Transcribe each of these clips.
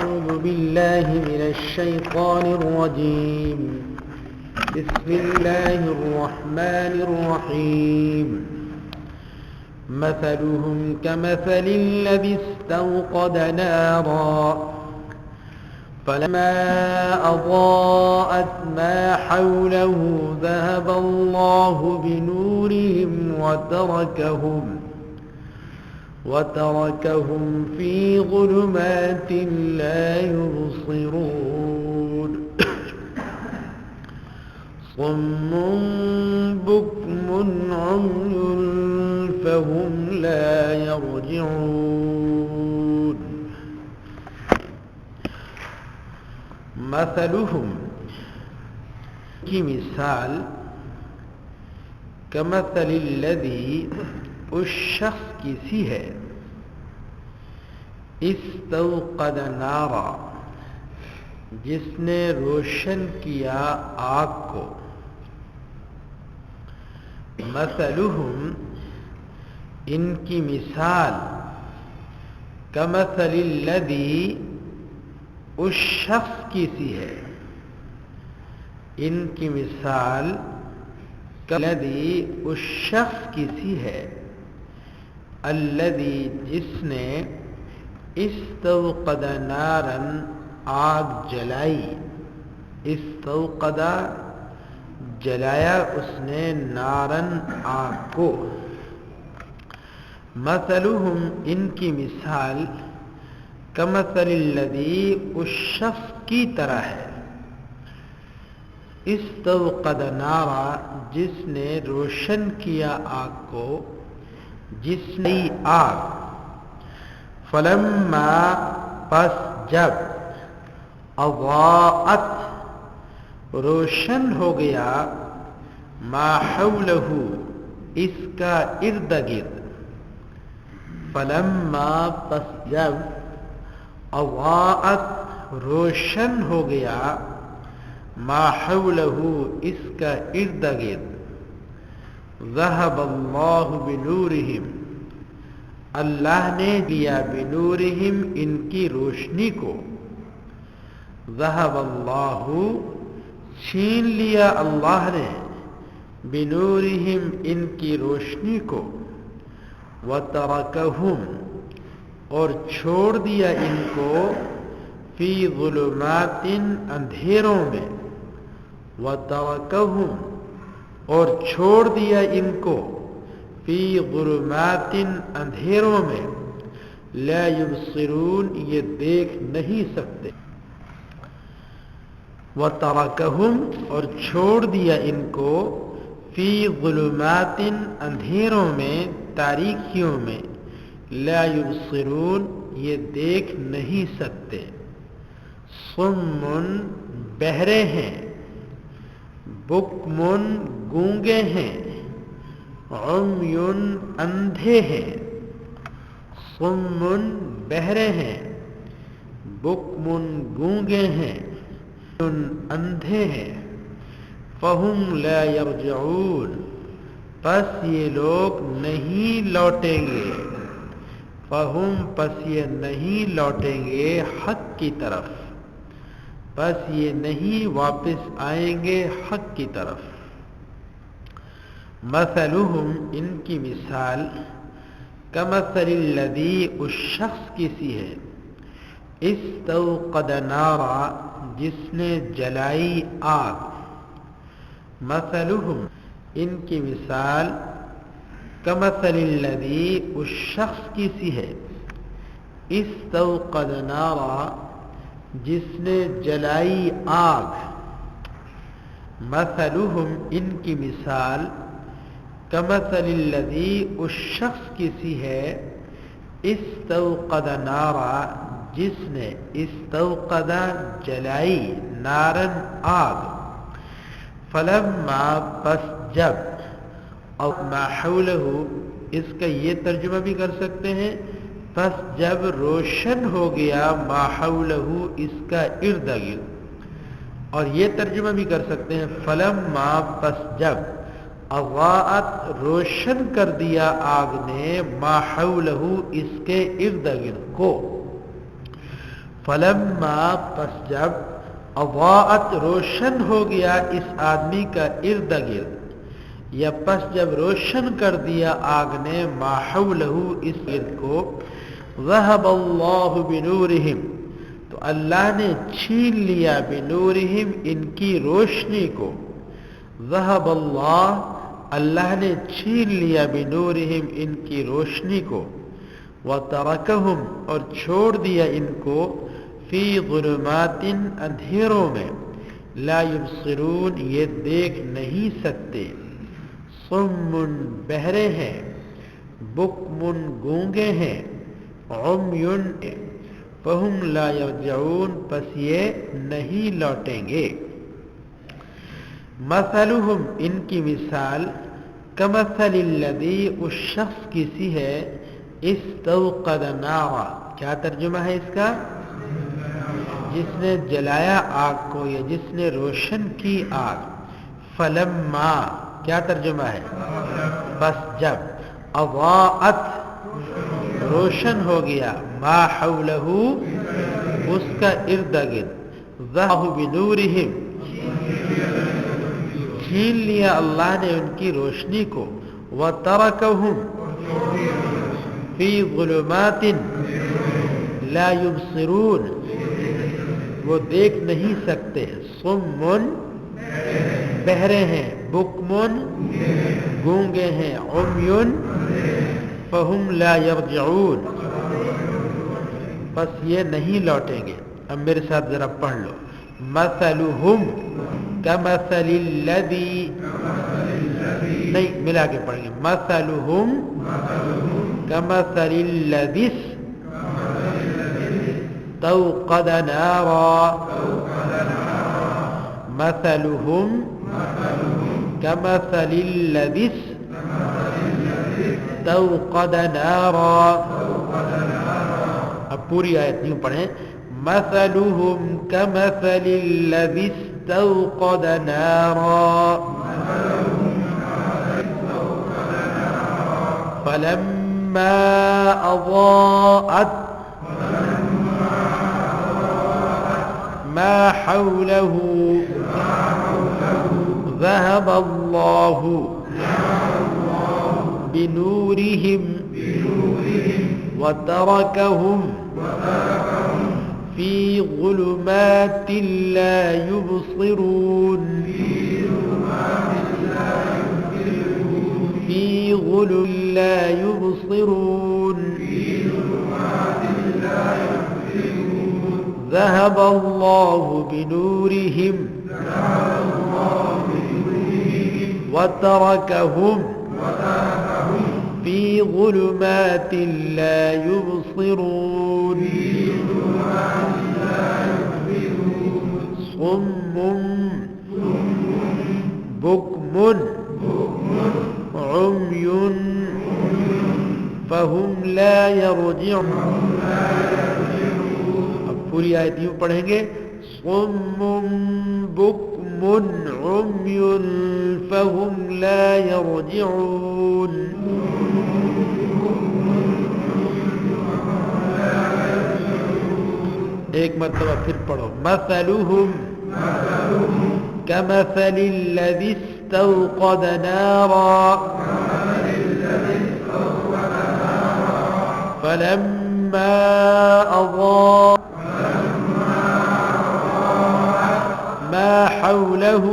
أعوذ بالله من الشيطان الرجيم. بسم الله الرحمن الرحيم. مثلهم كمثل الذي استوقد نارا فلما أضاءت ما حوله ذهب الله بنورهم وتركهم في ظلمات لا يبصرون. صم بكم عمي فهم لا يرجعون. مثلهم کی مثال کمثل الذی اس شخص کی سی ہے استوقد نارا جس نے روشن کیا آگ کو. مثلہم ان کی مثال کمثل الذی اس شخص کی سی ہے. ان کی مثال الذی اس شخص کی سی ہے الذی جس نے استوقد نارا آگ جلائی. استوقد جلایا اس نے نارن آگ کو. مثلہم ان کی مثال کمثل الذی اس شخص کی طرح ہے استوقد نارا جس نے روشن کیا آگ کو. جس نے آگ فلما پس جب اضاءت روشن ہو گیا ما حولہ اس کا ارد گرد. فلما پس جب اضاءت روشن ہو گیا ما حولہ اس کا ارد گرد ذہب اللہ بنورہم اللہ نے دیا بنورہم ان کی روشنی کو. ذہب اللہ چھین لیا اللہ نے بنورہم ان کی روشنی کو. وترکہم اور چھوڑ دیا ان کو فی ظلمات اندھیروں میں. وترکہم اور چھوڑ دیا ان کو فی ظلمات اندھیروں میں لا یبصرون یہ دیکھ نہیں سکتے. وترکہم اور چھوڑ دیا ان کو فی ظلمات اندھیروں میں تاریکیوں میں لا یبصرون یہ دیکھ نہیں سکتے. صم بہرے ہیں بکم گونگے ہیں عمی اندھے ہیں. صم بہرے ہیں بکم گونگے ہیں اندھے ہیں. فہم لا یرجعون پس یہ لوگ نہیں لوٹیں گے. فہم پس یہ نہیں لوٹیں گے حق کی طرف. بس یہ نہیں واپس آئیں گے حق کی طرف. مثلہم ان کی مثال کمثل الذی اس شخص کی سی ہے استوقد نارا جس نے جلائی آگ. مثلہم ان کی مثال کمثل الذی اس شخص کی سی ہے استوقد نارا جس نے جلائی آگ. مثلہم ان کی مثال کمثل الذی اس شخص کی سی ہے استوقد نارا جس نے استوقد جلائی نارن آگ. فلما پس جب او ما حولہ اس کا یہ ترجمہ بھی کر سکتے ہیں پس جب روشن ہو گیا ما حولہ اس کا ارد گرد. اور یہ ترجمہ بھی کر سکتے ہیں فلما پس جب اضاءت روشن کر دیا آگ نے ما حولہ اس کے ارد گرد کو. فلما پس جب اضاءت روشن ہو گیا اس آدمی کا ارد گرد، یا پس جب روشن کر دیا آگ نے ما حولہ اس گرد کو، ذهب اللہ بنورہم تو اللہ نے چھین لیا بنورہم ان کی روشنی کو، ذهب اللہ نے چھین لیا بنورہم ان کی روشنی کو، وترکہم اور چھوڑ دیا ان کو فی ظلمات اندھیروں میں، لا یبصرون یہ دیکھ نہیں سکتے، صم بہرے ہیں، بکم گونگے ہیں، عمی فہم لا یرجعون پس یہ نہیں لوٹیں گے۔ مثلہم ان کی مثال کمثل الذی اس شخص کی سی ہے استوقد نارا، کیا ترجمہ ہے اس کا؟ جس نے جلایا آگ کو یا جس نے روشن کی آگ، فلما کیا ترجمہ ہے؟ بس جب، اضاءت روشن ہو گیا، ما حولہ اس کا ارد گرد، ذهب بنورہم چھین لیا اللہ نے ان کی روشنی کو، وترکہم فی ظلمات لا یبصرون وہ دیکھ نہیں سکتے، صم بہرے ہیں، بکم گونگے ہیں، عمی فہم لا یرجعون بس یہ نہیں لوٹیں گے۔ اب میرے ساتھ ذرا پڑھ لو، مثلہم کمثل الذی، نہیں ملا کے پڑھیں گے، مثلہم کمثل الذی استوقد نارا، مثلہم کمثل الذی استوقد نارا۔ اب پوری آیت یوں پڑھیں، مثلہم کمثل الذی استوقد نارا فلما اضاءت ما حوله ذهب الله بنورهم وتركهم في ظلمات لا يبصرون في ظلم لا يبصرون ذهب الله بنورهم وتركهم في ظلمات لا يبصرون صم بكم عمي فهم لا يرجعون۔ اب پوری آیت یوں پڑھیں گے، صم بكم عمي فهم لا يرجعون۔ ایک مرتبہ پھر پڑھو، مثلہم کمثل الذی استوقد نارا فلما اضاء ما حوله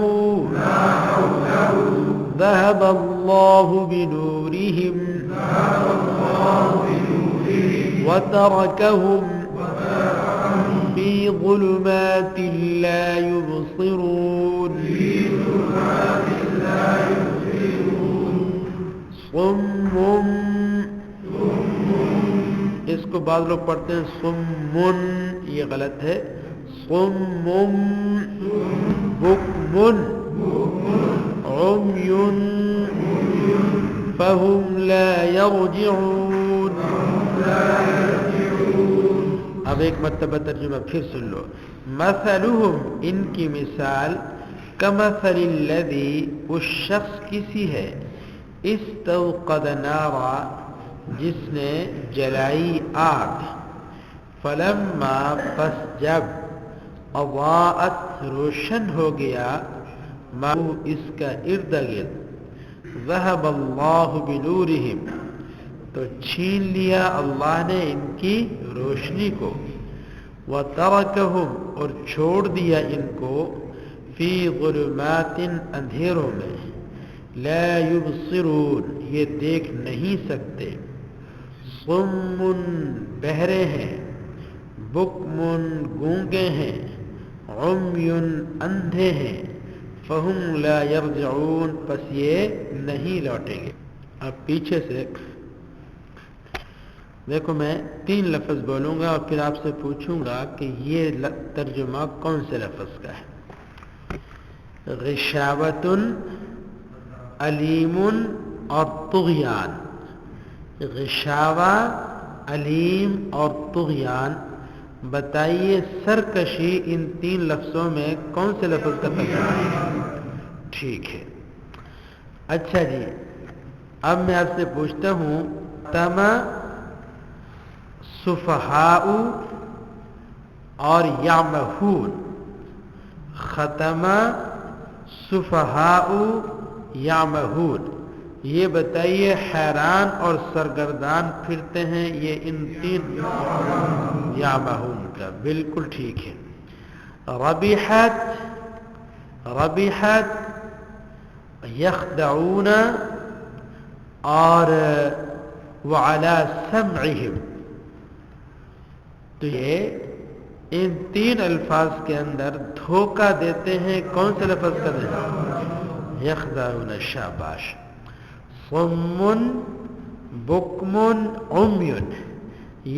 ذهب الله بنورهم وتركهم في ظلمات لا يبصرون صم، اس کو بعض لوگ پڑھتے ہیں صمن، یہ غلط ہے، صم بکم عمی فهم لا يرجعون۔ اب ایک مرتبہ ترجمہ پھر سن لو، مثلہم ان کی مثال کمثل الذی اس شخص کی سی ہے استوقد نارا جس نے جلائی آگ، فلما پس جب اضاءت روشن ہو گیا ما اس کا ارد گرد ذهب اللہ بنورہم تو چھین لیا اللہ نے ان کی روشنی کو وترکہم اور چھوڑ دیا ان کو فی ظلمات اندھیروں میں لا یبصرون یہ دیکھ نہیں سکتے صم بہرے ہیں بکم گونگے ہیں عمی اندھے ہیں فہم لا یرجعون پس یہ نہیں لوٹیں گے. اب پیچھے سے دیکھو میں 3 لفظ بولوں گا اور پھر آپ سے پوچھوں گا کہ یہ ترجمہ کون سے لفظ کا ہے. غشاوۃ علیم اور طغیان. غشاوہ علیم اور طغیان بتائیے سرکشی ان 3 لفظوں میں کون سے لفظ کا ترجمہ ہے؟ ٹھیک ہے. اچھا جی اب میں آپ سے پوچھتا ہوں تما سفہاء اور یعمہون ختم سفہاء یعمہون یہ بتائیے حیران اور سرگردان پھرتے ہیں یہ ان 3 یعمہون کا بالکل ٹھیک ہے. ربحت یخدعون اور وعلی سمعہم تو یہ ان 3 الفاظ کے اندر دھوکہ دیتے ہیں کون سے لفظ کا دیں؟ یخدعون. شاباش. صم بکم عمی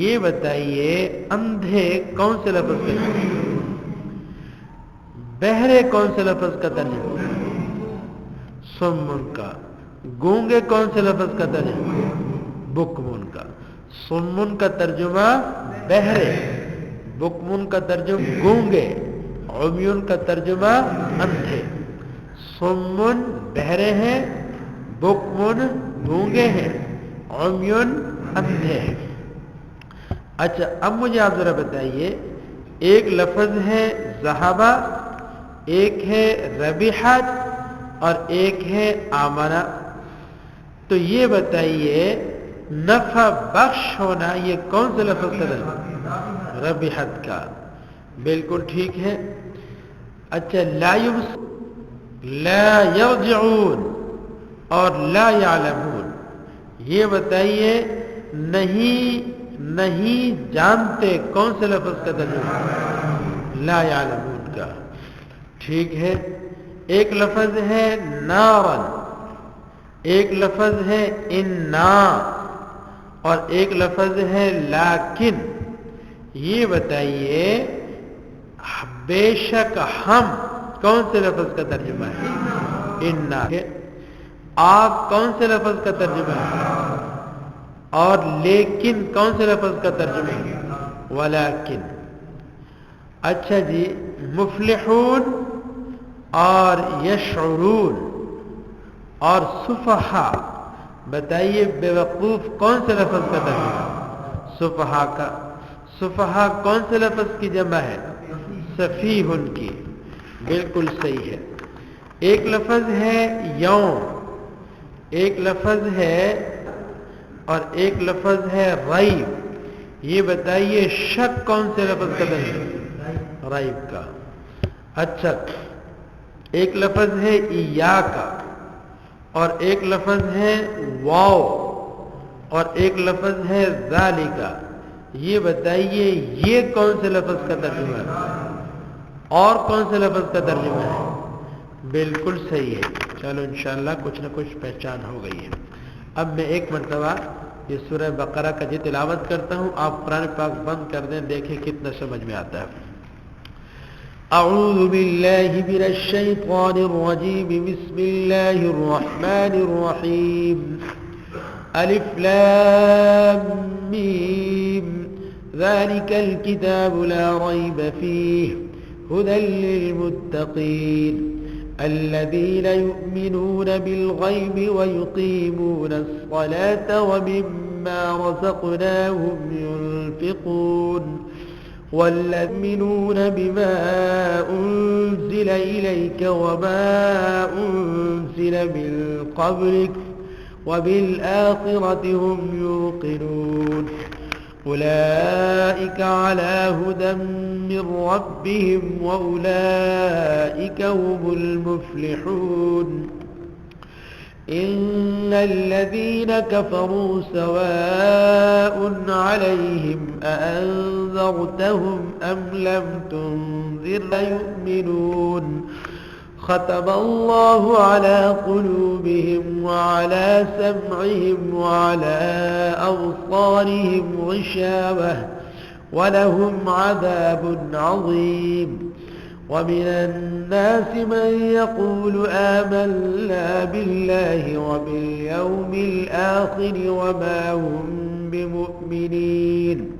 یہ بتائیے اندھے کون سے لفظ کا بہرے کون سے لفظ کا ترجمہ؟ صم کا. گونگے کون سے لفظ کا ترجمہ؟ بکم کا. صم کا ترجمہ بہرے بکم کا ترجمہ گونگے عمی کا ترجمہ اندھے. صم بہرے ہیں بکم گونگے ہیں عمی اندھے ہیں. اچھا اب مجھے آپ ذرا بتائیے ایک لفظ ہے ذہبہ ایک ہے ربحت اور ایک ہے آمنہ تو یہ بتائیے نفع بخش ہونا یہ کون سے لفظ کا ہے؟ ربحت کا. بالکل ٹھیک ہے. اچھا لا یرجعون اور لا یعلمون یہ بتائیے نہیں جانتے کون سے لفظ کا ترجمہ؟ لا یعلمون کا. ٹھیک ہے. ایک لفظ ہے نارن ایک لفظ ہے انا اور ایک لفظ ہے لیکن یہ بتائیے بے شک ہم کون سے لفظ کا ترجمہ ہے؟ انا. آگ کون سے لفظ کا ترجمہ ہے؟ اور لیکن کون سے لفظ کا ترجمہ ہے؟ ولیکن. اچھا جی مفلحون اور یشعرون اور سفہا بتائیے بے وقوف کون سے لفظ کا ترجمہ؟ سفہا کا. سفہا کون سے لفظ کی جمع ہے؟ سفیہن کی. بالکل صحیح ہے. ایک لفظ ہے یوم ایک لفظ ہے اور ایک لفظ ہے ریب یہ بتائیے شک کون سے لفظ کا ہے؟ ریب کا. اچھا ایک لفظ ہے ایاکا اور ایک لفظ ہے واو اور ایک لفظ ہے ذالکا یہ بتائیے یہ کون سے لفظ کا ترجمہ ہے اور کون سے لفظ کا ترجمہ ہے؟ بالکل صحیح ہے. چلو انشاءاللہ کچھ نہ کچھ پہچان ہو گئی ہے. اب میں ایک مرتبہ یہ سورہ بقرہ کا جی تلاوت کرتا ہوں آپ قرآن پاک بند کر دیں دیکھیں کتنا سمجھ میں آتا ہے. اعوذ باللہ من الشیطان الرجیم بسم اللہ الرحمن الرحیم الف لام میم ذلك الكتاب لا ريب فيه هدى للمتقين الذين يؤمنون بالغيب ويقيمون الصلاة ومما رزقناهم ينفقون والذين بما أنزل إليك وما أنزل من قبلك وبالآخرة هم يوقنون أولئك على هدى من ربهم وأولئك هم المفلحون إن الذين كفروا سواء عليهم أأنذرتهم أم لم تنذر لا يؤمنون ختم الله على قلوبهم وعلى سمعهم وعلى أبصارهم غشاوة ولهم عذاب عظيم ومن الناس من يقول آمنا بالله وباليوم الآخر وما هم بمؤمنين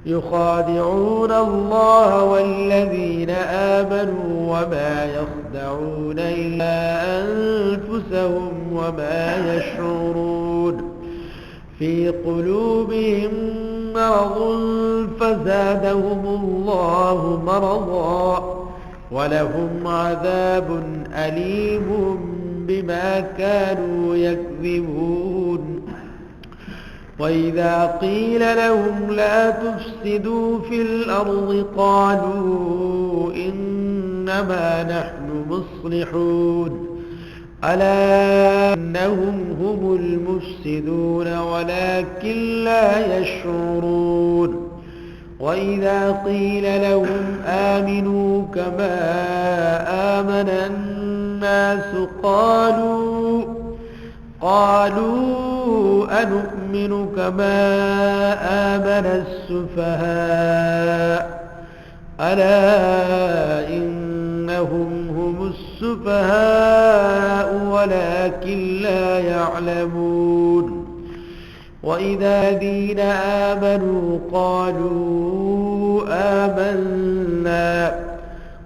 يخادعون الله والذين آمنوا وما يخدعون إلا أنفسهم وما يشعرون في قلوبهم مرض فزادهم الله مرضا ولهم عذاب أليم بما كانوا يكذبون وإذا قيل لهم لا تفسدوا في الأرض قالوا إنما نحن مصلحون ألا إنهم هم المفسدون ولكن لا يشعرون وإذا قيل لهم آمنوا كما آمن الناس قالوا أنؤمن كما آمن السفهاء ألا إنهم هم السفهاء ولكن لا يعلمون وإذا الذين آمنوا قالوا آمنا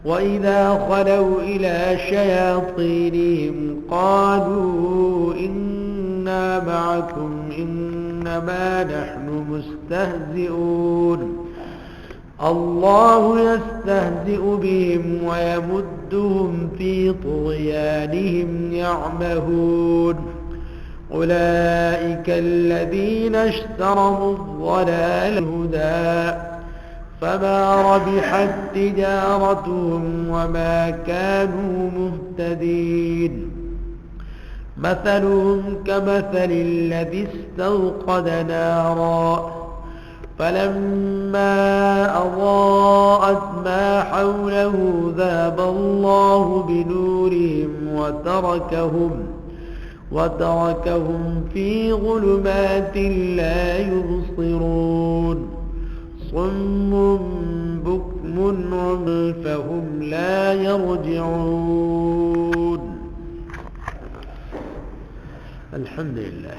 وإذا خلوا إلى شياطينهم قالوا إنا معكم إنما نحن مستهزئون الله يستهزئ بهم ويمدهم في طغيانهم يعمهون أولئك الذين اشتروا الضلال الهدى فما ربحت تجارتهم وما كانوا مهتدين مثلهم كمثل الذي استوقد نارا فلما أضاءت ما حوله ذهب الله بنورهم وتركهم في ظلمات لا يبصرون صم بكم عمي فهم لا يرجعون الحمد لله.